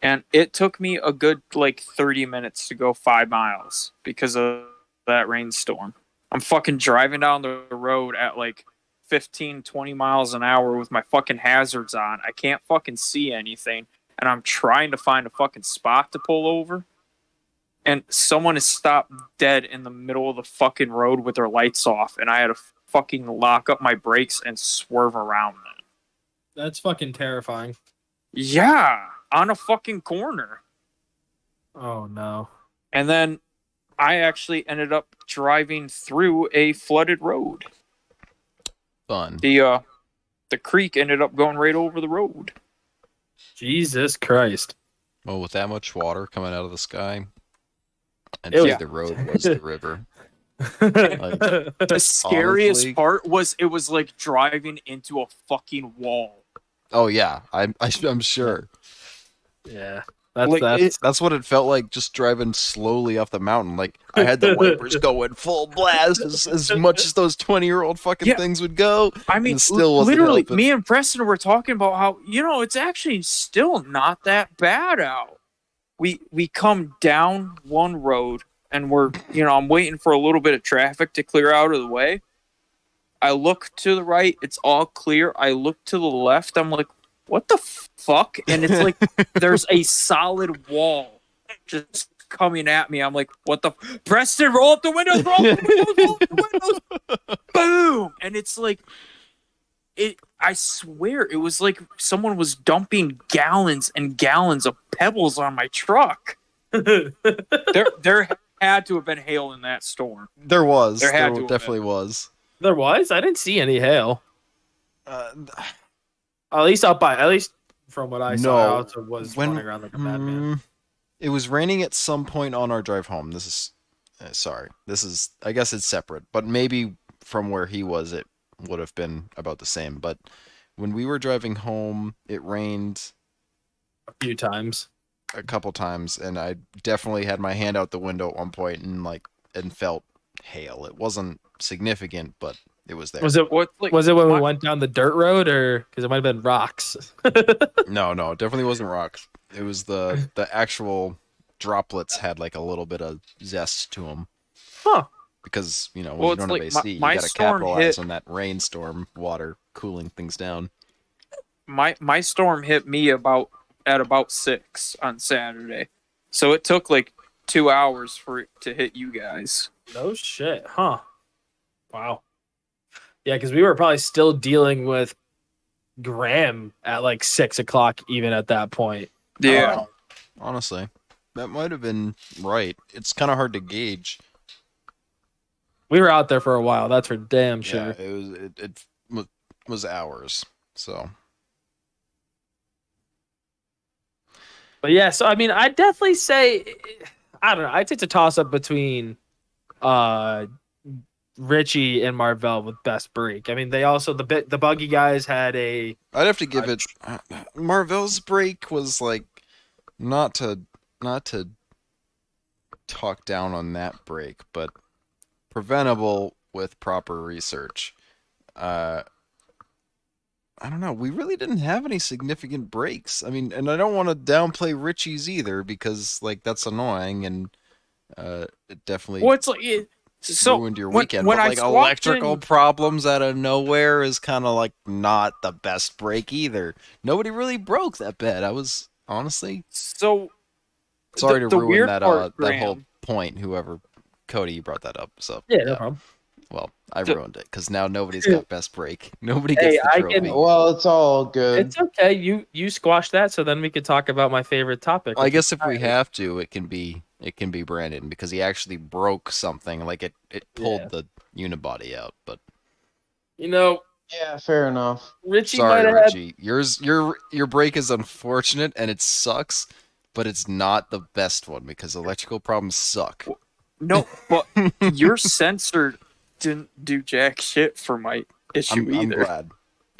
And it took me a good 30 minutes to go 5 miles because of that rainstorm. I'm fucking driving down the road at 15, 20 miles an hour with my fucking hazards on. I can't fucking see anything. And I'm trying to find a fucking spot to pull over. And someone is stopped dead in the middle of the fucking road with their lights off. And I had to fucking lock up my brakes and swerve around them. That's fucking terrifying. Yeah, on a fucking corner. Oh no. And then I actually ended up driving through a flooded road. Fun. The creek ended up going right over the road. Jesus Christ. Well, with that much water coming out of the sky, and Yeah. the road was the river. The scariest honestly- part was it was like driving into a fucking wall. Oh yeah, I'm sure. Yeah. That's what it felt like, just driving slowly off the mountain. Like I had the wipers going full blast as much as those 20-year-old fucking things would go. I mean, and it still wasn't literally, helping. me and Preston were talking about how it's actually still not that bad out. We come down one road and we're I'm waiting for a little bit of traffic to clear out of the way. I look to the right, it's all clear. I look to the left, I'm like, what the fuck? And it's like there's a solid wall just coming at me. I'm like, what the Preston, roll up the windows, roll up the windows. Boom! And it's like I swear it was like someone was dumping gallons and gallons of pebbles on my truck. There had to have been hail in that storm. There was. There had There to definitely have was. There was? I didn't see any hail. At least from what I saw, I No, also was when running around like a madman. it was raining at some point on our drive home. This is sorry. This is I guess it's separate, but maybe from where he was, it would have been about the same. But when we were driving home, it rained A few times. a couple times, and I definitely had my hand out the window at one point and felt hail. It wasn't significant, but it was there. Was it What like was it when we my- went down the dirt road, or because it might have been rocks? No, it definitely wasn't rocks. It was the actual droplets had like a little bit of zest to them. Huh. Because, when Well, you it's don't like have my- AC, you my gotta storm capitalize hit- on that rainstorm water cooling things down. my storm hit me at about 6 on Saturday, so it took like 2 hours for it to hit you guys. No shit, huh? Wow. Yeah, because we were probably still dealing with Graham at like 6 o'clock, even at that point. Yeah. Honestly, that might have been right. It's kind of hard to gauge. We were out there for a while. That's for damn Yeah, sure. it was hours. So But yeah, so I mean, I'd definitely say, I don't know. I'd say it's a toss up between Richie and Marvell with best break. I mean, they also the buggy guys had a I'd have to give it. Marvell's break was like not to talk down on that break, but preventable with proper research. I don't know. We really didn't have any significant breaks. I mean, and I don't want to downplay Richie's either because like that's annoying and it definitely Well, it's like so ruined your when- weekend. when But I like swapped electrical in- problems out of nowhere is kind of like not the best break either. Nobody really broke that bad. I was honestly So sorry the to ruin weird that part, that whole Graham- point. Whoever Cody, you brought that up. So yeah, no problem. well, I The- ruined it because now nobody's got best break. Nobody gets Hey, the I trophy. can- Well, it's all good. It's okay. You squash that, so then we could talk about my favorite topic. Well, I which guess is if we tires. have to, it can be Brandon because he actually broke something. Like it pulled Yeah. the unibody out. But You know, Yeah, fair enough. Richie sorry, might have had. Richie, your break is unfortunate and it sucks, but it's not the best one because electrical problems suck. no, but your sensor didn't do jack shit for my issue I'm either. glad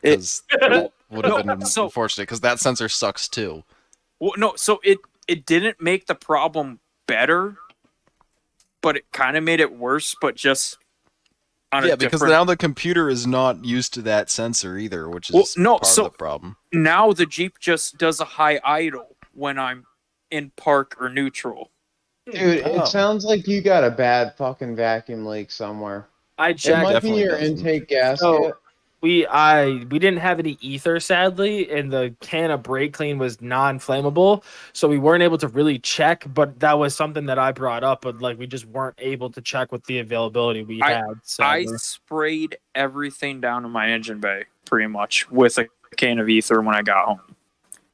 It- because that would have No, been so- unfortunate because that sensor sucks too. Well, no, so it didn't make the problem better, but it kind of made it worse. But just on Yeah, a because different. now the computer is not used to that sensor either, which is Well, no, part so- of the problem. Now the Jeep just does a high idle when I'm in park or neutral. Dude, Oh. it sounds like you got a bad fucking vacuum leak somewhere. I It checked. might be definitely your doesn't. intake gasket. So- We didn't have any ether, sadly, and the can of brake clean was non-flammable, so we weren't able to really check. But that was something that I brought up, but like we just weren't able to check with the availability we had. I Sadly. sprayed everything down in my engine bay pretty much with a can of ether when I got home.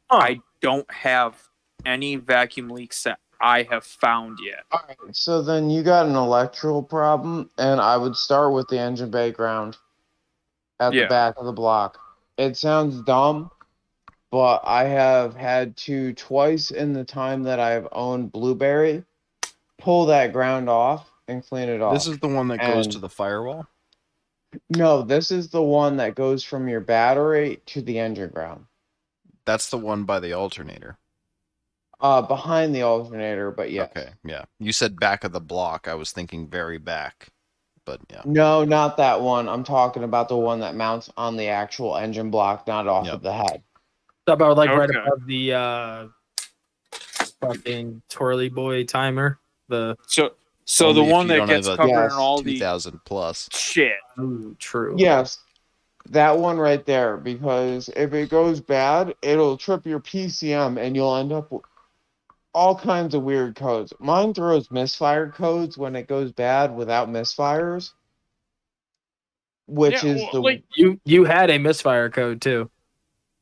Huh. I don't have any vacuum leaks that I have found yet. All right, so then you got an electrical problem, and I would start with the engine bay ground at Yeah. the back of the block. It sounds dumb, but I have had to twice in the time that I've owned Blueberry pull that ground off and clean it off. This is the one that goes And- to the firewall. No, this is the one that goes from your battery to the engine ground. That's the one by the alternator. Behind the alternator, but yes. Okay, yeah. You said back of the block. I was thinking very back, but yeah. No, not that one. I'm talking about the one that mounts on the actual engine block, not off Yep. of the head. How about like right Okay. above the fucking twirly boy timer? The So Only the if one you that don't gets have a covered Yes, in all the 2000 plus. shit. ooh, true. Yes, that one right there, because if it goes bad, it'll trip your PCM and you'll end up with all kinds of weird codes. Mine throws misfire codes when it goes bad without misfires, which Yeah, is well, the like- You had a misfire code too.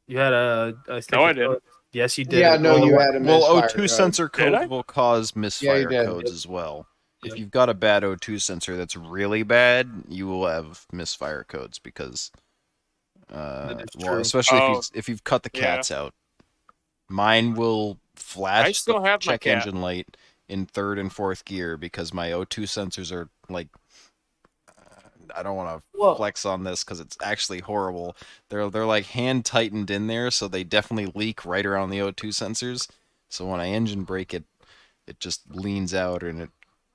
You had a No, I didn't. Yes, you did. yeah. It No, was- you had a misfire Well, O2 code. sensor Did I? codes will cause misfire did. codes as well. If Yep. you've got a bad O2 sensor that's really bad, you will have misfire codes because That is Well, true. especially Oh, if you've cut the yeah. cats out. Mine will flash I still the have my check cat. engine light in third and fourth gear because my O2 sensors are like, I don't want to Well, flex on this because it's actually horrible. They're like hand tightened in there, so they definitely leak right around the O2 sensors. So when I engine brake it, it just leans out and it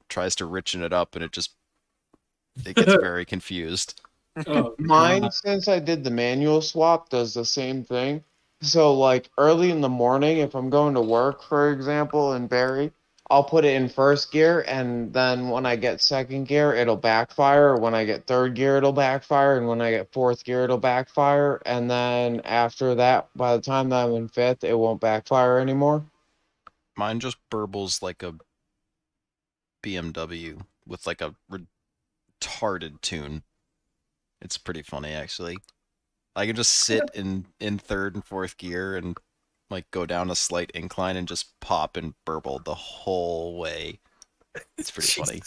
tries to richen it up, and it gets very confused. oh, Mine, God. since I did the manual swap, does the same thing. So, like early in the morning, if I'm going to work, for example, in Barry, I'll put it in first gear, and then when I get second gear, it'll backfire. When I get third gear, it'll backfire, and when I get fourth gear, it'll backfire. And then after that, by the time that I'm in fifth, it won't backfire anymore. Mine just burbles like a BMW with like a retarded tune. It's pretty funny, actually. I can just sit in third and fourth gear and like go down a slight incline and just pop and burble the whole way. It's pretty funny.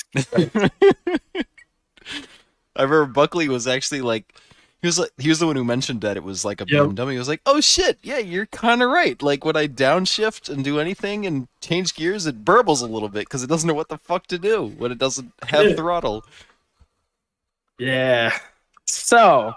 I remember Buckley was actually like he was the one who mentioned that it was like a Yep. BMW. He was like, "Oh shit, yeah, you're kind of right. Like when I downshift and do anything and change gears, it burbles a little bit because it doesn't know what the fuck to do when it doesn't have throttle." Yeah. So,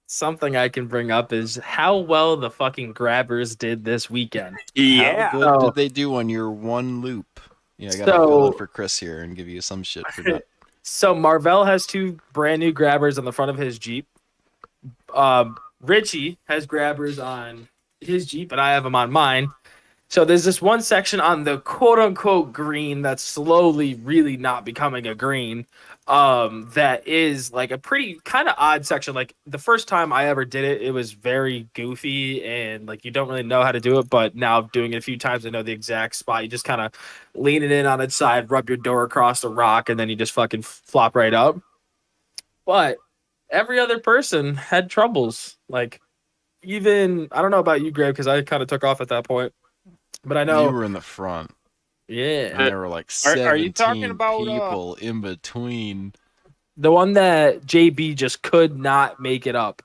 something I can bring up is how well the fucking grabbers did this weekend. How good Oh. did they do on your one loop? Yeah, I gotta fill in for Chris here and give you some shit for that. So Marvell has 2 brand new grabbers on the front of his Jeep. Richie has grabbers on his Jeep, and I have them on mine. So there's this one section on the quote unquote green that's slowly really not becoming a green. That is like a pretty kind of odd section. Like the first time I ever did it, it was very goofy and like you don't really know how to do it. But now doing it a few times, I know the exact spot. You just kind of lean it in on its side, rub your door across the rock, and then you just fucking flop right up. But every other person had troubles. Like even I don't know about you, Greg, because I kind of took off at that point. But I know You were in the front, yeah. and there were like Are you 17 talking about, people in between. The one that JB just could not make it up.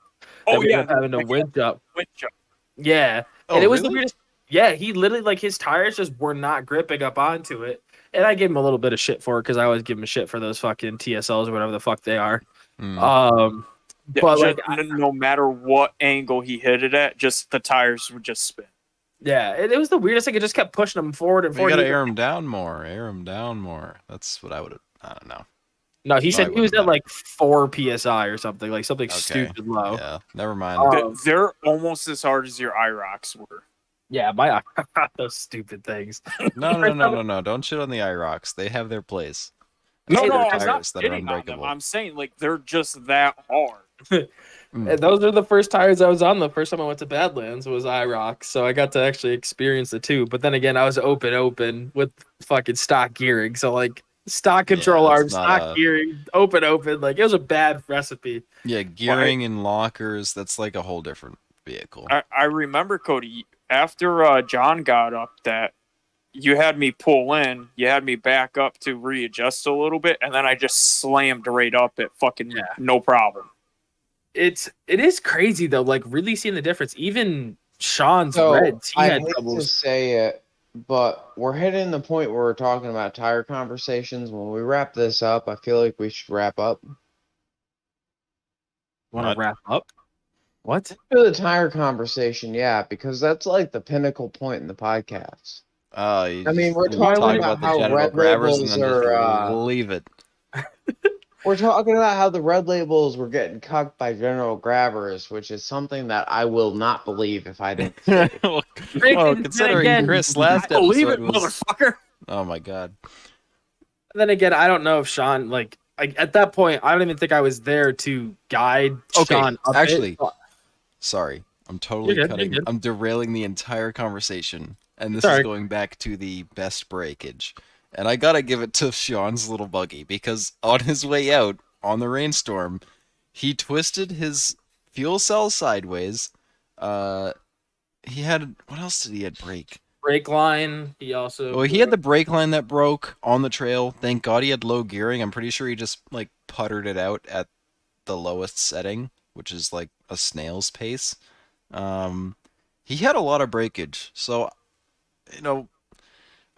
Oh That we yeah, ended up having to winch up. winch up. Yeah. Oh, And it was the really? weirdest. Yeah, he literally like his tires just were not gripping up onto it. And I gave him a little bit of shit for it because I always give him shit for those fucking TSLs or whatever the fuck they are. Mm. Yeah, But just, like no matter what angle he hit it at, just the tires would just spin. yeah, it was the weirdest thing. It just kept pushing him forward and You forward. gotta He- air them down more. Air them down more. That's what I would have. I don't know. No, he said Probably he was wouldn't at have like 4 psi or something, like something Okay. stupid low. Yeah, never mind. They're almost as hard as your IROCs were. Yeah, my those stupid things. No. Don't shit on the IROCs. They have their place. No, Hey, no, they're I'm not tires that are shitting on them. unbreakable. I'm saying like they're just that hard. And those are the first tires I was on. The first time I went to Badlands was IROC, so I got to actually experience the 2. But then again, I was open with fucking stock gearing, so like stock control that's arms, not stock gearing, open. Like it was a bad recipe. Yeah, gearing and lockers, that's like a whole different vehicle. I remember, Cody, after John got up, that you had me pull in, you had me back up to readjust a little bit, and then I just slammed right up at fucking no problem. It is crazy though, like really seeing the difference. Even Sean's So Reds, he I had hate to troubles. say it, but we're hitting the point where we're talking about tire conversations. When we wrap this up, I feel like we should wrap up. Want What? to wrap up? What? For the tire conversation, yeah, because that's like the pinnacle point in the podcast. I mean, we're you talking talk about the how genital red grabbers and labels then just are, leave it. We're talking about how the red labels were getting cucked by general grabbers, which is something that I will not believe if I didn't see. well, Then considering again, Chris last Believe episode it, was... motherfucker. Oh my god. Then again, I don't know if Sean like at that point. I don't even think I was there to guide Okay, Sean. Up actually, it. sorry. I'm totally You're good, cutting. you're good. I'm derailing the entire conversation, and this Sorry. is going back to the best breakage. And I gotta give it to Sean's little buggy because on his way out on the rainstorm, he twisted his fuel cell sideways. He had what else did he had break? brake line. He also. Well, he had the brake line that broke on the trail. Thank God he had low gearing. I'm pretty sure he just like puttered it out at the lowest setting, which is like a snail's pace. He had a lot of breakage, so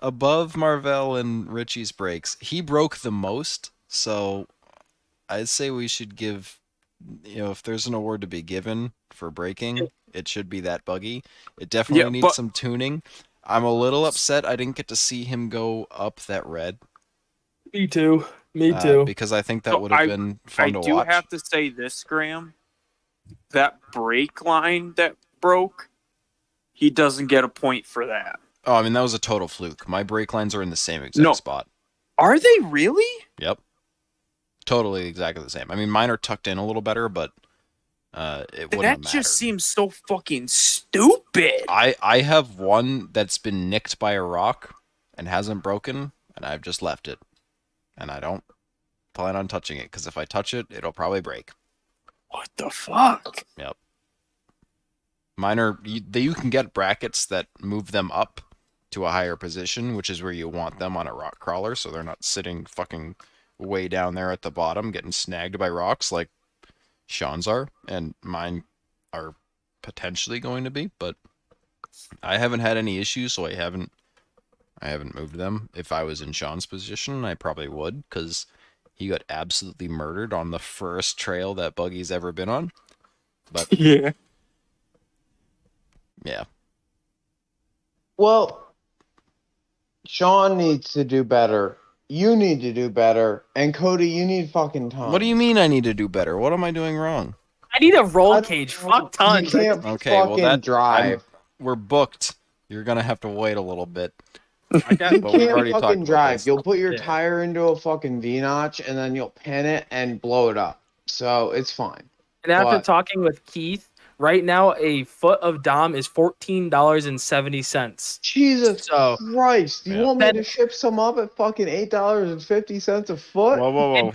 above Marvell and Richie's brakes, he broke the most. So I'd say we should give, if there's an award to be given for braking, it should be that buggy. It definitely needs some tuning. I'm a little upset I didn't get to see him go up that red. Me too. Me too. Because I think that would have been fun to watch. I do have to say this, Graham. That brake line that broke, he doesn't get a point for that. Oh, I mean, that was a total fluke. My brake lines are in the same exact spot. Are they really? Yep. Totally exactly the same. I mean, mine are tucked in a little better, but it wouldn't have mattered. That just seems so fucking stupid. I have one that's been nicked by a rock and hasn't broken, and I've just left it. And I don't plan on touching it, because if I touch it, it'll probably break. What the fuck? Yep. Mine are... You can get brackets that move them up to a higher position, which is where you want them on a rock crawler, so they're not sitting fucking way down there at the bottom getting snagged by rocks like Sean's are, and mine are potentially going to be, but I haven't had any issues, so I haven't moved them. If I was in Sean's position, I probably would, because he got absolutely murdered on the first trail that buggy's ever been on. But yeah. Well, Sean needs to do better. You need to do better. And Cody, you need fucking time. What do you mean I need to do better? What am I doing wrong? I need a roll cage. Fuck tons. You can't fucking drive. We're booked. You're going to have to wait a little bit. You can't fucking drive. You'll put your tire into a fucking V-notch, and then you'll pin it and blow it up. So it's fine. And after talking with Keith, right now a foot of Dom is $14.70. Jesus Christ! You want me to ship some up at fucking $8.50 a foot? Whoa!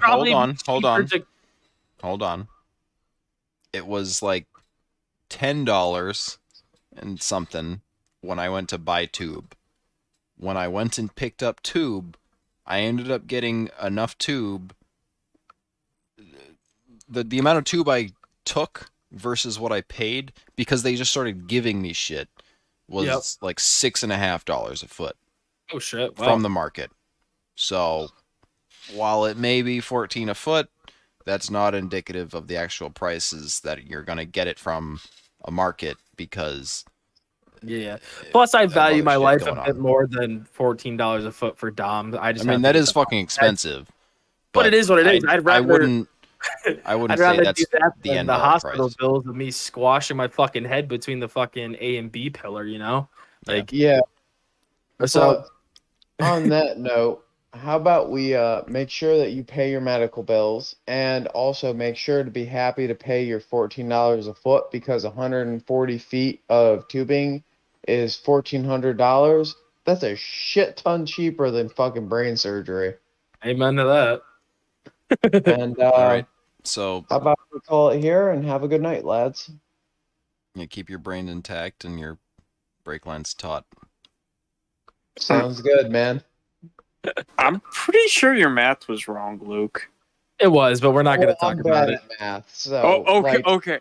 Hold on. It was like $10 and something when I went to buy tube. When I went and picked up tube, I ended up getting enough tube. The amount of tube I took versus what I paid, because they just started giving me shit, was like $6.50 a foot. Oh shit! Wow. From the market. So while it may be $14 a foot, that's not indicative of the actual prices that you're gonna get it from a market, because Plus, I value my life a bit more than $14 a foot for Dom. I mean, that is fucking expensive. But it is what it is. I wouldn't say that's the end the of hospital price. bills of me squashing my fucking head between the fucking A and B pillar, Like, So, on that note, how about we make sure that you pay your medical bills, and also make sure to be happy to pay your $14 a foot, because 140 feet of tubing is $1,400. That's a shit ton cheaper than fucking brain surgery. Amen to that. And all right, so how about we call it here and have a good night, lads? Keep your brain intact and your brake lines taut. Sounds good, man. I'm pretty sure your math was wrong, Luke. It was, but we're not going to talk about it. Math, so okay.